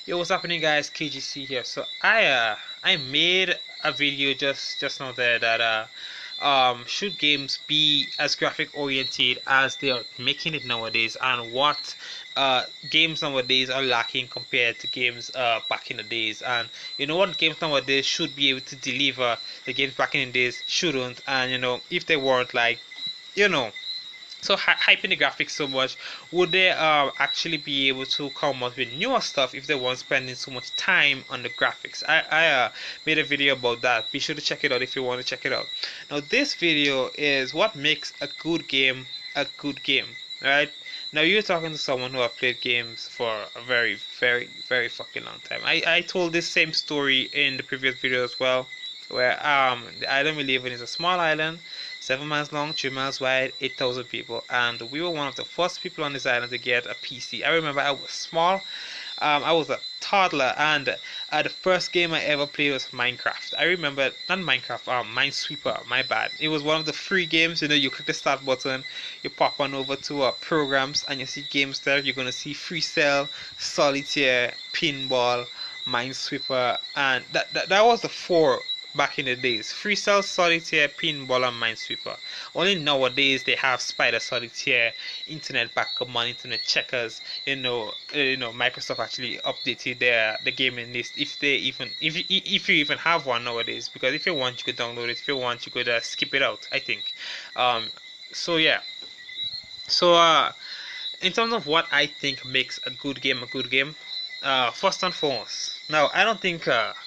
Yo, what's happening, guys? KGC here. So I made a video just now there that should games be as graphic oriented as they are making it nowadays, and what games nowadays are lacking compared to games back in the days, and you know what games nowadays should be able to deliver the games back in the days shouldn't, and you know if they weren't, like, you know, so hyping the graphics so much, would they actually be able to come up with newer stuff if they weren't spending so much time on the graphics? I made a video about that. Be sure to check it out if you want to check it out. Now this video is what makes a good game, right? Now you're talking to someone who have played games for a very fucking long time. I told this same story in the previous video as well, where the island we live in is a small island, 7 miles long, 3 miles wide, 8,000 people, and we were one of the first people on this island to get a PC. I remember I was small, I was a toddler, and the first game I ever played was Minecraft. I remember, not Minecraft, Minesweeper, my bad. It was one of the free games. You know, you click the start button, you pop on over to programs, and you see games there. You're gonna see Free Cell, Solitaire, Pinball, Minesweeper, and that was the four back in the days: Free Cell, Solitaire, Pinball, and Minesweeper. Only nowadays they have Spider Solitaire, Internet Backgammon, Internet Checkers. Microsoft actually updated the gaming list, if you even have one nowadays. Because if you want, you could download it. If you want, you could skip it out, I think. So yeah. So in terms of what I think makes a good game, first and foremost, now I don't think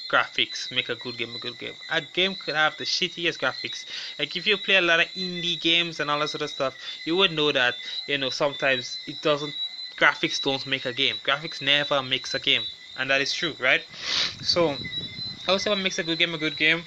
graphics make a good game a good game. A game could have the shittiest graphics. Like if you play a lot of indie games and all that sort of stuff, you would know that, you know, sometimes it doesn't. Graphics don't make a game. Graphics never makes a game, and that is true, right? So I would say what makes a good game.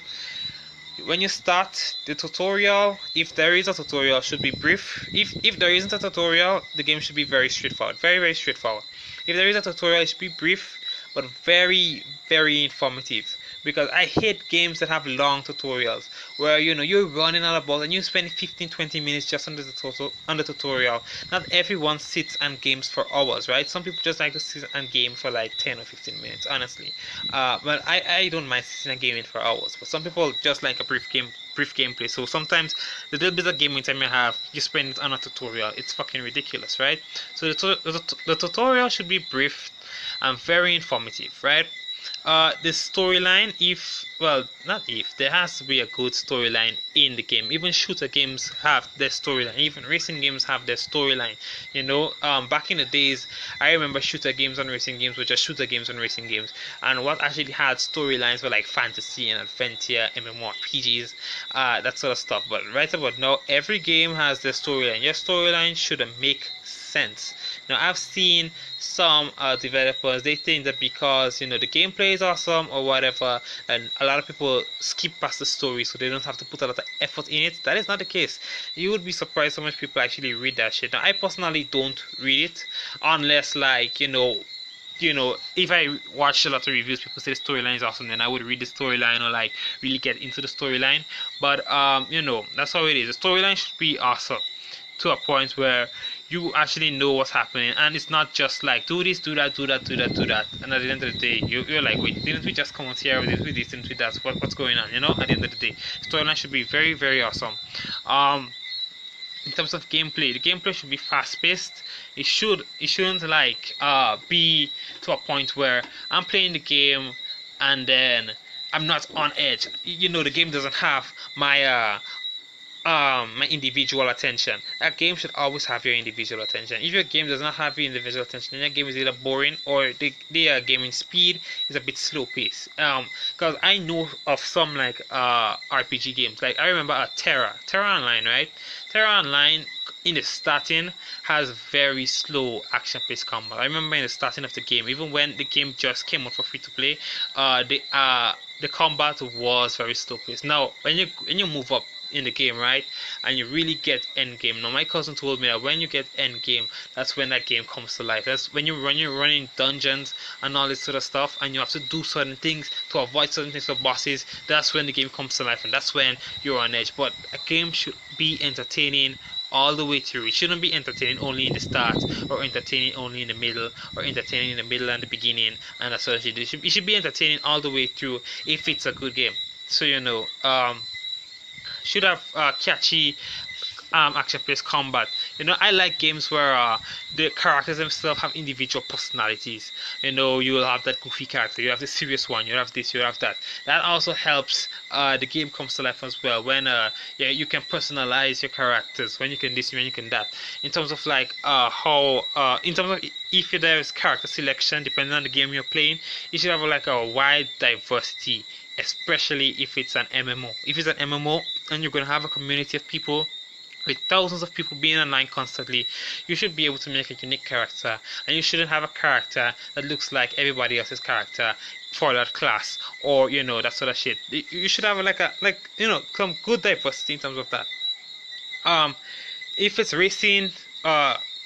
When you start the tutorial, if there is a tutorial, should be brief. If there isn't a tutorial, the game should be very straightforward, very straightforward. If there is a tutorial, it should be brief but very informative. Because I hate games that have long tutorials where, you know, you're running all about and you spend 15-20 minutes just on the tutorial. Not everyone sits and games for hours, right? Some people just like to sit and game for like 10 or 15 minutes, honestly. Well, I don't mind sitting and gaming for hours, but some people just like a brief gameplay. So sometimes the little bit of gaming time you have, you spend it on a tutorial. It's fucking ridiculous, right? So the tutorial should be brief and very informative, right? The storyline, there has to be a good storyline in the game. Even shooter games have their storyline. Even racing games have their storyline. You know, back in the days, I remember shooter games and racing games were just shooter games and racing games. And what actually had storylines were like fantasy and adventure, MMORPGs, that sort of stuff. But right about now, every game has their storyline. Your storyline should make sense. Now I've seen some developers, they think that because, you know, the gameplay is awesome or whatever, and a lot of people skip past the story so they don't have to put a lot of effort in it. That is not the case. You would be surprised how much people actually read that shit. Now I personally don't read it unless, like, you know, if I watch a lot of reviews, people say the storyline is awesome, then I would read the storyline or like really get into the storyline. But you know, that's how it is. The storyline should be awesome to a point where you actually know what's happening, and it's not just like do this, do that, and at the end of the day you're like, wait, didn't we just come out here with this, didn't we? That's what's going on, you know? At the end of the day, storyline should be very awesome. In terms of gameplay, the gameplay should be fast paced. It shouldn't like be to a point where I'm playing the game and then I'm not on edge. You know, the game doesn't have my individual attention. A game should always have your individual attention. If your game does not have your individual attention, then your game is either boring or the gaming speed is a bit slow paced. Because I know of some like RPG games. Like I remember Terra Online, right? Terra Online in the starting has very slow action paced combat. I remember in the starting of the game, even when the game just came out for free to play, the combat was very slow paced. Now when you move up in the game, right, and you really get end game. Now my cousin told me that when you get end game, that's when that game comes to life. That's when you're running dungeons and all this sort of stuff, and you have to do certain things to avoid certain things for bosses. That's when the game comes to life, and that's when you're on edge. But a game should be entertaining all the way through. It shouldn't be entertaining only in the start, or entertaining only in the middle, or entertaining in the middle and the beginning, and that's what it should be entertaining all the way through if it's a good game. So should have catchy action-based combat. I like games where the characters themselves have individual personalities. You will have that goofy character, you have the serious one, you have this, you have that. That also helps the game comes to life as well. When yeah, you can personalize your characters. When you can this, when you can that. In terms of like in terms of if there's character selection, depending on the game you're playing, you should have like a wide diversity. Especially if it's an MMO. If it's an MMO and you're going to have a community of people with thousands of people being online constantly, you should be able to make a unique character, and you shouldn't have a character that looks like everybody else's character for that class, or that sort of shit. You should have some good diversity in terms of that. If it's racing,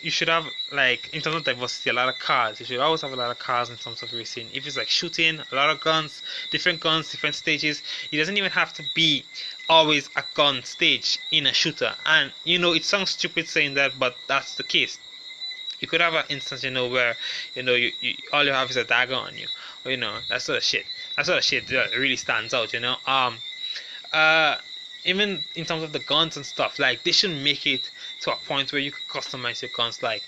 you should have, like, in terms of diversity, a lot of cars. You should always have a lot of cars in terms of racing. If it's like shooting, a lot of guns, different stages. It doesn't even have to be always a gun stage in a shooter. And it sounds stupid saying that, but that's the case. You could have an instance, where you all you have is a dagger on you, or that sort of shit. That sort of shit that really stands out. Even in terms of the guns and stuff, like, they should make it to a point where you could customize your guns, like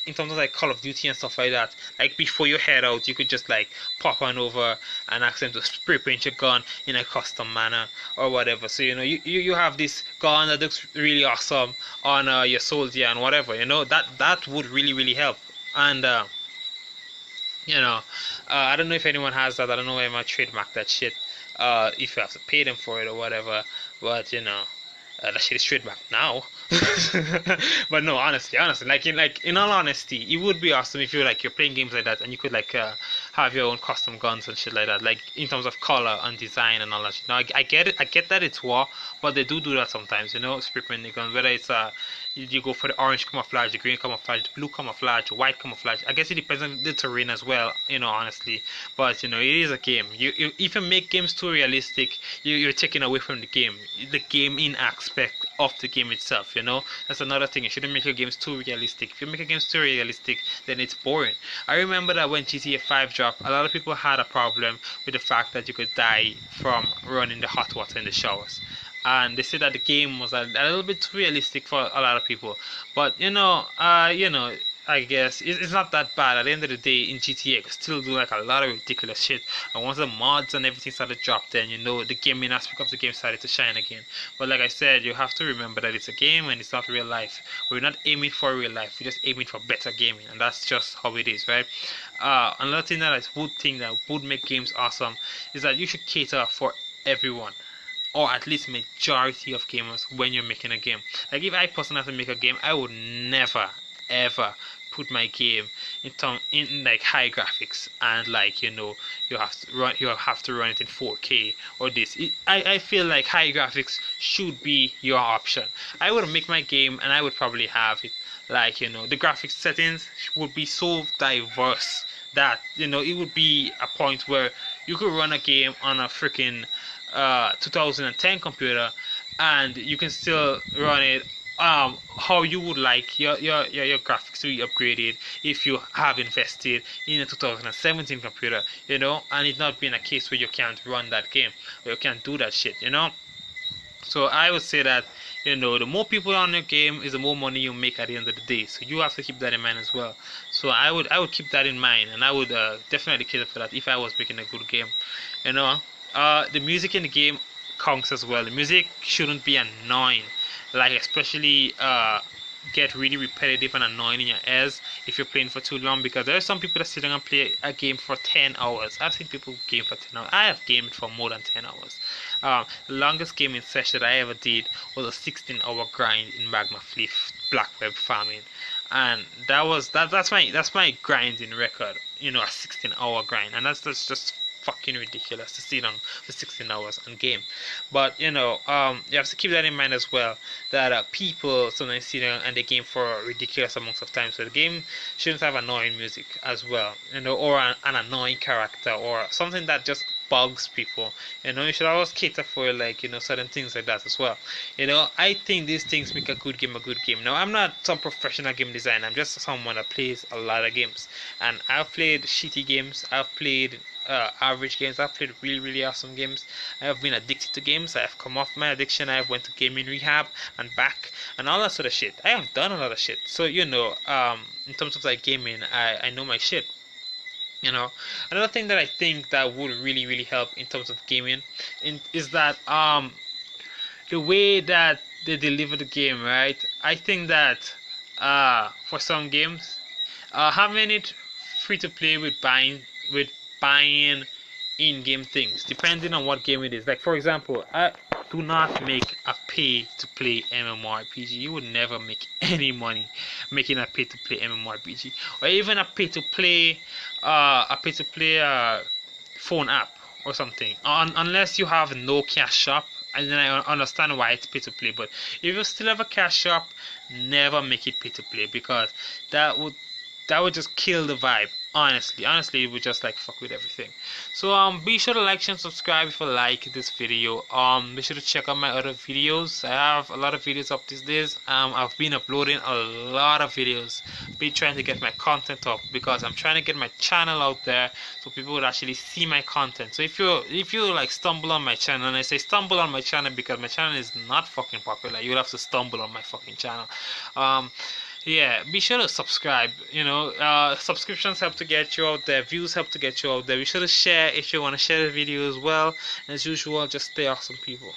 in terms of like Call of Duty and stuff like that. Like, before you head out, you could just like pop on over and ask them to spray paint your gun in a custom manner or whatever. So you have this gun that looks really awesome on your soldier and whatever. That would really help. And I don't know if anyone has that. I don't know if I might trademark that shit. If you have to pay them for it or whatever, but that shit is trademarked now. But no, honestly, like in all honesty, it would be awesome if you're playing games like that and you could have your own custom guns and shit like that, like in terms of color and design and all that shit. Now I get it, I get that it's war, but they do that sometimes, spray paint the guns, whether it's you go for the orange camouflage, the green camouflage, the blue camouflage, the white camouflage. I guess it depends on the terrain as well, honestly. But it is a game. You if you make games too realistic, you're taking away from the gaming aspect of the game itself. That's another thing. You shouldn't make your games too realistic. If you make your games too realistic, then it's boring. I remember that when GTA 5 dropped, a lot of people had a problem with the fact that you could die from running the hot water in the showers. And they said that the game was a little bit too realistic for a lot of people. But I guess it's not that bad. At the end of the day, in GTA, you can still do like a lot of ridiculous shit. And once the mods and everything started to drop, then the gaming aspect of the game started to shine again. But like I said, you have to remember that it's a game and it's not real life. We're not aiming for real life. We're just aiming for better gaming, and that's just how it is, right? Another thing that would make games awesome is that you should cater for everyone, or at least majority of gamers, when you're making a game. Like, if I personally have to make a game, I would never ever put my game in like high graphics and you have to run it in 4K or this. I feel like high graphics should be your option. I would make my game and I would probably have it the graphics settings would be so diverse that it would be a point where you could run a game on a freaking 2010 computer and you can still run it how you would like your graphics to be upgraded if you have invested in a 2017 computer, and it not being a case where you can't run that game, or you can't do that shit, So I would say that the more people on your game is the more money you make at the end of the day. So you have to keep that in mind as well. So I would keep that in mind, and I would definitely cater for that if I was making a good game. The music in the game counts as well. The music shouldn't be annoying, like especially get really repetitive and annoying in your ears if you're playing for too long, because there are some people that sit down and play a game for 10 hours. I've seen people game for 10 hours. I have gamed for more than 10 hours. The longest gaming session that I ever did was a 16-hour grind in Magma Fleet Black Web farming, and that's my grinding record. A 16-hour grind, and that's just fucking ridiculous to sit on for 16 hours on game. But you have to keep that in mind as well, that people sometimes sit down and they game for ridiculous amounts of time. So the game shouldn't have annoying music as well, or an annoying character, or something that just bugs people. You should always cater for like certain things like that as well. I think these things make a good game a good game. Now I'm not some professional game designer. I'm just someone that plays a lot of games, and I've played shitty games. I've played average games. I've played really awesome games. I have been addicted to games. I have come off my addiction. I have went to gaming rehab and back and all that sort of shit. I have done a lot of shit. So in terms of like gaming, I know my shit. Another thing that I think that would really help in terms of gaming is that the way that they deliver the game, right? I think that for some games, having it free to play with buying in-game things, depending on what game it is. Like for example, I do not make a pay-to-play MMORPG. You would never make any money making a pay-to-play MMORPG, or even a pay-to-play phone app or something. Unless you have no cash shop, and then I understand why it's pay-to-play. But if you still have a cash shop, never make it pay-to-play, because that would that would just kill the vibe. Honestly, it would just like fuck with everything. So be sure to like and subscribe if you like this video. Be sure to check out my other videos. I have a lot of videos up these days. I've been uploading a lot of videos. Been trying to get my content up, because I'm trying to get my channel out there so people would actually see my content. So if you like stumble on my channel, and I say stumble on my channel because my channel is not fucking popular, you'll have to stumble on my fucking channel. Yeah, be sure to subscribe. Subscriptions help to get you out there, views help to get you out there. Be sure to share if you want to share the video as well. As usual, just stay awesome, people.